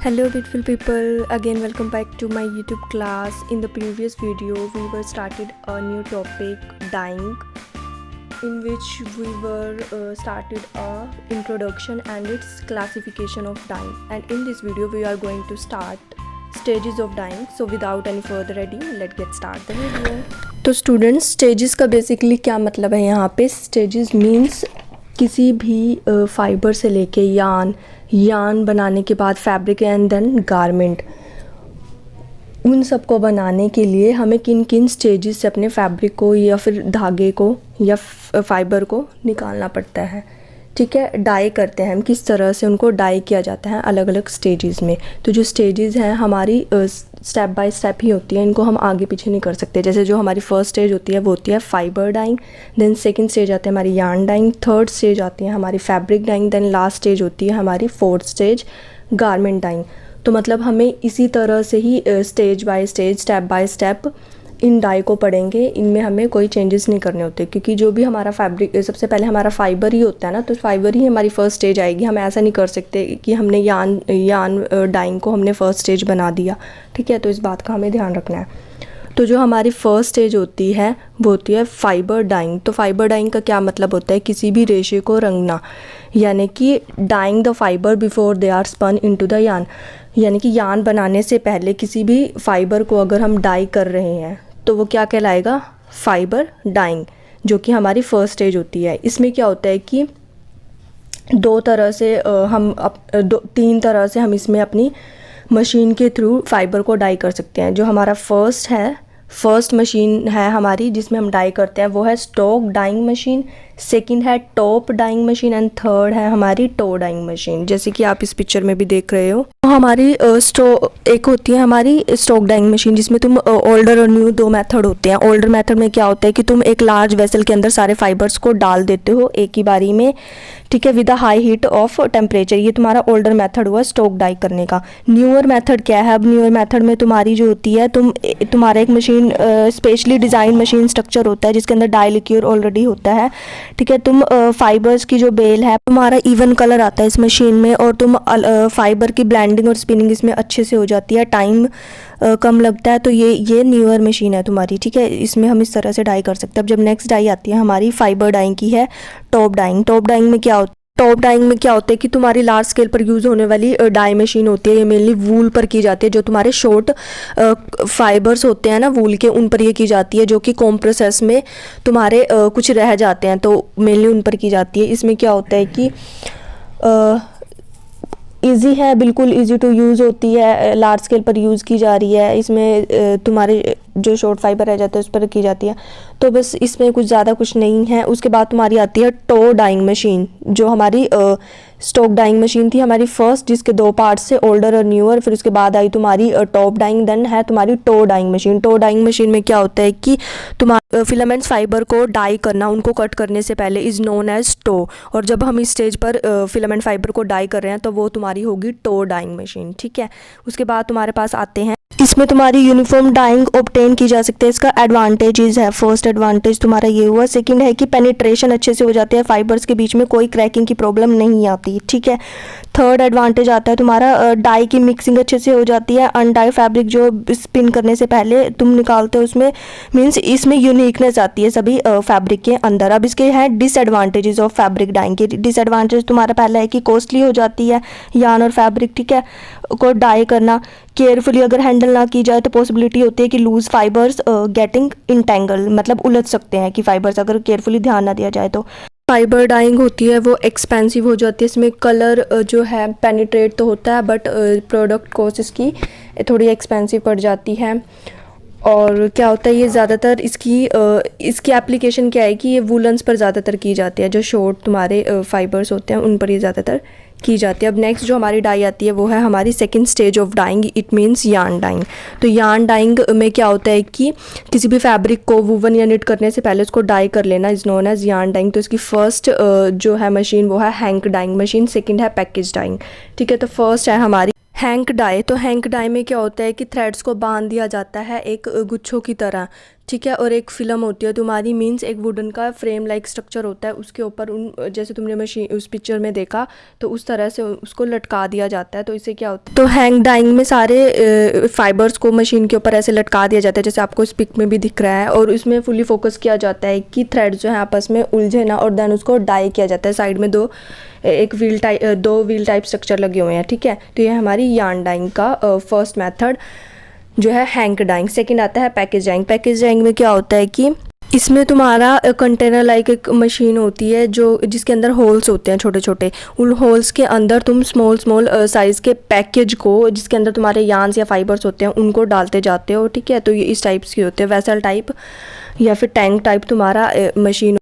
Hello beautiful people, again welcome back to my YouTube class. In the previous video we were started a new topic, dyeing, in which we were started a introduction and its classification of dyeing, and in this video we are going to start stages of dyeing. So without any further ado, let's get start the video. तो students, stages का basically क्या मतलब है यहाँ पे? Stages means किसी भी fibre से लेके यान बनाने के बाद फैब्रिक एंड देन गारमेंट, उन सब को बनाने के लिए हमें किन किन स्टेजेस से अपने फैब्रिक को या फिर धागे को या फाइबर को निकालना पड़ता है। ठीक है, डाई करते हैं हम, किस तरह से उनको डाई किया जाता है अलग अलग स्टेजेस में। तो जो स्टेजेस हैं हमारी स्टेप बाय स्टेप ही होती है, इनको हम आगे पीछे नहीं कर सकते। जैसे जो हमारी फर्स्ट स्टेज होती है वो होती है fibre dyeing, then second stage आती है हमारी यार्न डाइंग, थर्ड स्टेज आती है हमारी fabric dyeing, then last stage होती है हमारी फोर्थ स्टेज गारमेंट डाइंग। तो मतलब हमें इसी तरह से ही stage by stage, step by step इन डाई को पढ़ेंगे। इनमें हमें कोई चेंजेस नहीं करने होते, क्योंकि जो भी हमारा फैब्रिक, सबसे पहले हमारा फाइबर ही होता है ना, तो फाइबर ही हमारी फर्स्ट स्टेज आएगी। हम ऐसा नहीं कर सकते कि हमने यान डाइंग को हमने फर्स्ट स्टेज बना दिया। ठीक है, तो इस बात का हमें ध्यान रखना है। तो जो हमारी फर्स्ट स्टेज होती है वो होती है फाइबर डाइंग। तो फाइबर डाइंग का क्या मतलब होता है? किसी भी रेशे को रंगना, यानी कि dyeing the fibre before they are spun into the yarn, यानी कि यान बनाने से पहले किसी भी फाइबर को अगर हम डाई कर रहे हैं तो वो क्या कहलाएगा? फाइबर डाइंग, जो कि हमारी फर्स्ट स्टेज होती है। इसमें क्या होता है कि तीन तरह से हम इसमें अपनी मशीन के थ्रू फाइबर को डाई कर सकते हैं। जो हमारा फर्स्ट मशीन है हमारी जिसमें हम डाई करते हैं वो है स्टोक डाइंग मशीन, सेकंड है top dyeing machine and third है हमारी टो डाइंग मशीन, जैसे कि आप इस पिक्चर में भी देख रहे हो। तो हमारी एक होती है हमारी स्टोक डाइंग मशीन, जिसमें तुम ओल्डर और न्यू दो मेथड होते हैं। ओल्डर मेथड में क्या होता है कि तुम एक लार्ज वेसल के अंदर सारे फाइबर्स को डाल देते हो एक ही बारी में, ठीक है, with a high heat of temperature. ये तुम्हारा ओल्डर मेथड हुआ स्टोक डाई करने का। न्यूअर मेथड क्या है? अब न्यूअर मेथड में तुम्हारी जो होती है, तुम्हारा एक machine specially design machine structure होता है जिसके अंदर डाई लिक्योर ऑलरेडी होता है। ठीक है, तुम फाइबर्स की जो बेल है, तुम्हारा इवन कलर आता है इस मशीन में, और तुम फाइबर की ब्लेंडिंग और स्पिनिंग इसमें अच्छे से हो जाती है, टाइम कम लगता है। तो ये न्यूअर मशीन है तुम्हारी। ठीक है, इसमें हम इस तरह से डाई कर सकते हैं। अब जब नेक्स्ट डाई आती है हमारी फाइबर डाइंग की है टॉप डाइंग। टॉप डाइंग में क्या होता है कि तुम्हारी लार्ज स्केल पर यूज़ होने वाली डाई मशीन होती है। ये मेनली वूल पर की जाती है। जो तुम्हारे शॉर्ट फाइबर्स होते हैं ना वूल के, उन पर ये की जाती है। जो कि कॉम प्रोसेस में तुम्हारे कुछ रह जाते हैं तो मेनली उन पर की जाती है। इसमें क्या होता है कि ईजी है, बिल्कुल ईजी टू यूज़ होती है, लार्ज स्केल पर यूज़ की जा रही है। इसमें तुम्हारे जो शॉर्ट फाइबर रह जाता है उस पर की जाती है। तो बस इसमें कुछ नहीं है। उसके बाद तुम्हारी आती है टो डाइंग मशीन, जो हमारी स्टोक डाइंग मशीन थी हमारी फर्स्ट, जिसके दो पार्ट्स से ओल्डर और न्यूअर। फिर उसके बाद आई तुम्हारी टॉप डाइंग, देन है तुम्हारी tow dyeing machine. Tow dyeing machine में क्या होता है कि तुम्हारे फिलामेंट्स फाइबर को डाई करना, उनको कट करने से पहले इज़ नोन एज टो। और जब हम इस स्टेज पर फिलामेंट फाइबर को डाई कर रहे हैं तो वो तुम्हारी होगी टो डाइंग मशीन। ठीक है, उसके बाद तुम्हारे पास आते हैं, इसमें तुम्हारी यूनिफॉर्म डाइंग ऑब्टेन की जा सकती है। इसका एडवांटेजेस है, फर्स्ट एडवांटेज तुम्हारा ये हुआ। सेकंड है कि पेनिट्रेशन अच्छे से हो जाती है, फाइबर्स के बीच में कोई क्रैकिंग की प्रॉब्लम नहीं आती। ठीक है, थर्ड एडवांटेज आता है तुम्हारा डाई की मिक्सिंग अच्छे से हो जाती है। अनडाई फैब्रिक जो स्पिन करने से पहले तुम निकालते हो उसमें मीन्स इसमें यूनिकनेस आती है सभी फैब्रिक के अंदर। अब इसके हैं डिसएडवांटेजेस ऑफ फैब्रिक डाइंग के। डिसएडवांटेज तुम्हारा पहला है कि कॉस्टली हो जाती है यार्न और फैब्रिक, ठीक है, को डाई करना। केयरफुली अगर हैंडल ना की जाए तो पॉसिबिलिटी होती है कि लूज फाइबर्स गेटिंग इंटेंगल, मतलब उलझ सकते हैं कि फाइबर्स, अगर केयरफुली ध्यान ना दिया जाए तो। फाइबर डाइंग होती है वो एक्सपेंसिव हो जाती है। इसमें कलर जो है पेनिट्रेट तो होता है, बट प्रोडक्ट कॉस्ट इसकी थोड़ी एक्सपेंसिव पड़ जाती है। और क्या होता है, ये ज़्यादातर इसकी एप्लीकेशन क्या है कि ये वूलन्स पर ज़्यादातर की जाती है। जो शॉर्ट तुम्हारे फाइबर्स होते हैं उन पर ये ज़्यादातर की जाती है। अब नेक्स्ट जो हमारी डाई आती है वो है हमारी second stage of dyeing, it means yarn dyeing. तो यार्न डाइंग में क्या होता है कि किसी भी फैब्रिक को वूवन या निट करने से पहले उसको डाई कर लेना is known as yarn dyeing. तो इसकी फर्स्ट जो है मशीन वो है हैंक डाइंग मशीन, सेकंड है पैकेज डाइंग। ठीक है, तो फर्स्ट है हमारी हैंक डाई। तो हैंक डाई में क्या होता है कि थ्रेड्स को बांध दिया जाता है एक गुच्छों की तरह। ठीक है। और एक फिल्म होती है तुम्हारी, मीन्स एक वुडन का फ्रेम लाइक स्ट्रक्चर होता है, उसके ऊपर उन जैसे तुमने मशीन उस पिक्चर में देखा तो उस तरह से उसको लटका दिया जाता है। तो इससे क्या होता है, तो हैंग डाइंग में सारे फाइबर्स को मशीन के ऊपर ऐसे लटका दिया जाता है जैसे आपको इस पिक में भी दिख रहा है, और इसमें फुली फोकस किया जाता है कि थ्रेड जो है आपस में उलझे ना, और देन उसको डाई किया जाता है। साइड में दो व्हील टाइप स्ट्रक्चर लगे हुए हैं, ठीक है। तो ये हमारी यार्न डाइंग का फर्स्ट मेथड जो है हैंक डाइंग। सेकंड आता है पैकेज डाइंग। पैकेज डाइंग में क्या होता है कि इसमें तुम्हारा कंटेनर लाइक एक मशीन होती है जो जिसके अंदर होल्स होते हैं छोटे छोटे, उन होल्स के अंदर तुम स्मॉल साइज़ के पैकेज को, जिसके अंदर तुम्हारे यार्न्स या फाइबर्स होते हैं, उनको डालते जाते हो, ठीक है। तो ये इस टाइप्स की होते हैं, वेसल टाइप या फिर टैंक टाइप तुम्हारा मशीन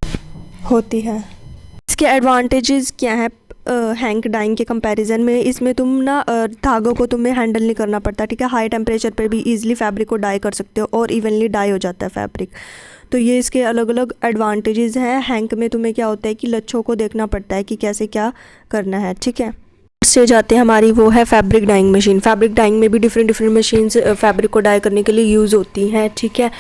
होती है। इसके एडवांटेजेस क्या है हैंक डाइंग के कंपैरिजन में? इसमें तुम ना धागों को तुम्हें हैंडल नहीं करना पड़ता, ठीक है। हाई टेम्परेचर पर भी इजीली फैब्रिक को डाई कर सकते हो और इवनली डाई हो जाता है फैब्रिक। तो ये इसके अलग अलग एडवांटेजेस हैं। हैंक में तुम्हें क्या होता है कि लच्छों को देखना पड़ता है कि कैसे क्या करना है, ठीक है। से जाते हैं हमारी वो है fabric dyeing machine. Fabric dyeing में भी डिफरेंट मशीन्स फैब्रिक को डाई करने के लिए यूज़ होती हैं, ठीक है।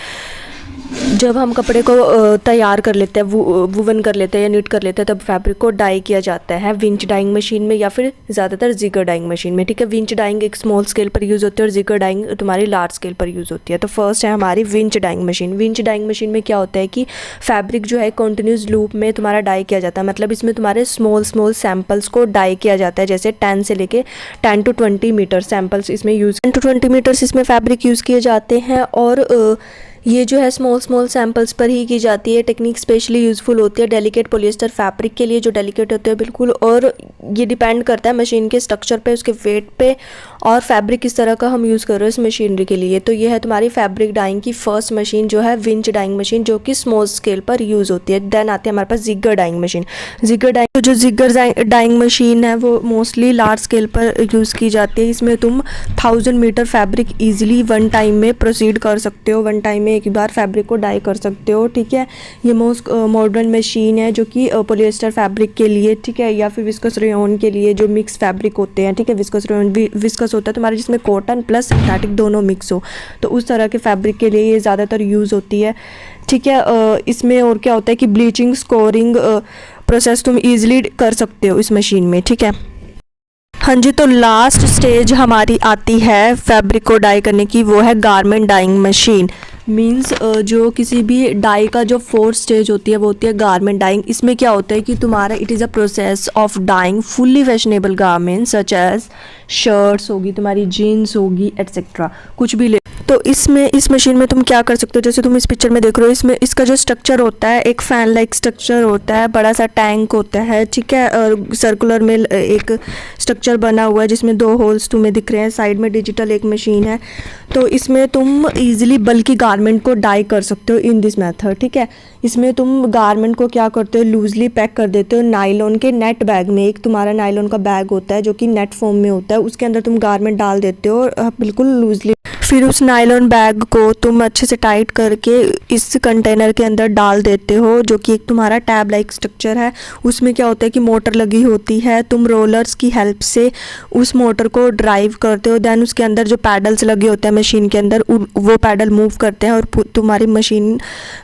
जब हम कपड़े को तैयार कर लेते हैं, वूवन कर लेते हैं या निट कर लेते हैं, तब फैब्रिक को डाई किया जाता है विंच डाइंग मशीन में या फिर ज़्यादातर जिगर डाइंग मशीन में, ठीक है। विंच डाइंग एक स्मॉल स्केल पर यूज़ होती है और जिगर डाइंग तुम्हारी लार्ज स्केल पर यूज़ होती है। तो फर्स्ट है हमारी winch dyeing machine. Winch dyeing machine में क्या होता है कि फैब्रिक जो है कंटिन्यूस लूप में तुम्हारा डाई किया जाता है, मतलब इसमें तुम्हारे स्मॉल सैम्पल्स को डाई किया जाता है, जैसे 10 से लेके 10 to 20 मीटर सैम्पल्स इसमें 10 to 20 मीटर्स इसमें फैब्रिक यूज़ किए जाते हैं। और ये जो है स्मॉल सैम्पल्स पर ही की जाती है। टेक्निक स्पेशली यूज़फुल होती है डेलिकेट पॉलिएस्टर फैब्रिक के लिए, जो डेलिकेट होते हैं बिल्कुल, और ये डिपेंड करता है मशीन के स्ट्रक्चर पे, उसके वेट पे, और फैब्रिक किस तरह का हम यूज़ कर रहे हैं इस मशीनरी के लिए। तो ये है तुम्हारी फैब्रिक डाइंग की फर्स्ट मशीन जो है विंच डाइंग मशीन, जो कि स्मॉल स्केल पर यूज़ होती है। देन आती है हमारे पास जिगर डाइंग मशीन। जिगर डाइंग जो जिगर डाइंग मशीन है वो मोस्टली लार्ज स्केल पर यूज़ की जाती है। इसमें तुम 1000 metre fabric easily one time में प्रोसीड कर सकते हो, वन टाइम में एक बार फैब्रिक को डाई कर सकते हो, ठीक है। ये मोस्ट मॉडर्न मशीन है जो कि पॉलिएस्टर फैब्रिक के लिए, ठीक है, या फिर विस्कस रेयॉन के लिए, जो मिक्स फैब्रिक होते हैं, ठीक है। विस्कस होता है तुम्हारा जिसमें कॉटन प्लस सिंथेटिक दोनों मिक्स हो, तो उस तरह के फैब्रिक के लिए ये ज़्यादातर यूज़ होती है, ठीक है। इसमें और क्या होता है कि ब्लीचिंग स्कोरिंग प्रोसेस तुम ईजिली कर सकते हो इस मशीन में, ठीक है। हाँ जी, तो लास्ट स्टेज हमारी आती है फैब्रिक को डाई करने की, वो है गारमेंट डाइंग मशीन। मींस जो किसी भी डाई का जो फोर्थ स्टेज होती है वो होती है गारमेंट डाइंग। इसमें क्या होता है कि तुम्हारा it is a process of dyeing fully fashionable garments such as shirts होगी, तुम्हारी जीन्स होगी, एटसेट्रा, कुछ भी ले। तो इसमें इस मशीन में तुम क्या कर सकते हो, जैसे तुम इस पिक्चर में देख रहे हो, इसमें इसका जो स्ट्रक्चर होता है एक फैन लाइक स्ट्रक्चर होता है, बड़ा सा टैंक होता है, ठीक है। और सर्कुलर में एक स्ट्रक्चर बना हुआ है जिसमें 2 होल्स तुम्हें दिख रहे हैं, साइड में डिजिटल एक मशीन है। तो इसमें तुम ईजिली बल्कि गारमेंट को डाई कर सकते हो इन दिस मेथड, ठीक है। इसमें तुम गारमेंट को क्या करते हो, लूजली पैक कर देते हो नायलॉन के नेट बैग में। एक तुम्हारा नायलॉन का बैग होता है जो कि नेट फॉर्म में होता है, उसके अंदर तुम गारमेंट डाल देते हो बिल्कुल लूजली। फिर उस नायलॉन बैग को तुम अच्छे से टाइट करके इस कंटेनर के अंदर डाल देते हो, जो कि एक तुम्हारा टैब लाइक स्ट्रक्चर है। उसमें क्या होता है कि मोटर लगी होती है, तुम रोलर्स की हेल्प से उस मोटर को ड्राइव करते हो। देन उसके अंदर जो पैडल्स लगे होते हैं मशीन के अंदर, वो पैडल मूव करते हैं और तुम्हारी मशीन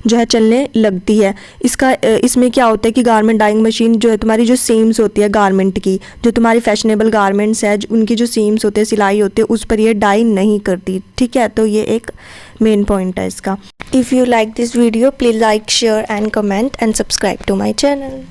जो है चलने लगती है। इसमें क्या होता है कि गारमेंट डाइंग मशीन जो है तुम्हारी जो सीम्स होती है गारमेंट की, जो तुम्हारी फैशनेबल गारमेंट्स है उनकी जो सीम्स होते हैं, सिलाई होती है, उस पर ये डाई नहीं करती, ठीक है। तो ये एक मेन पॉइंट है इसका। If you like this video please like, share and comment and subscribe to my channel.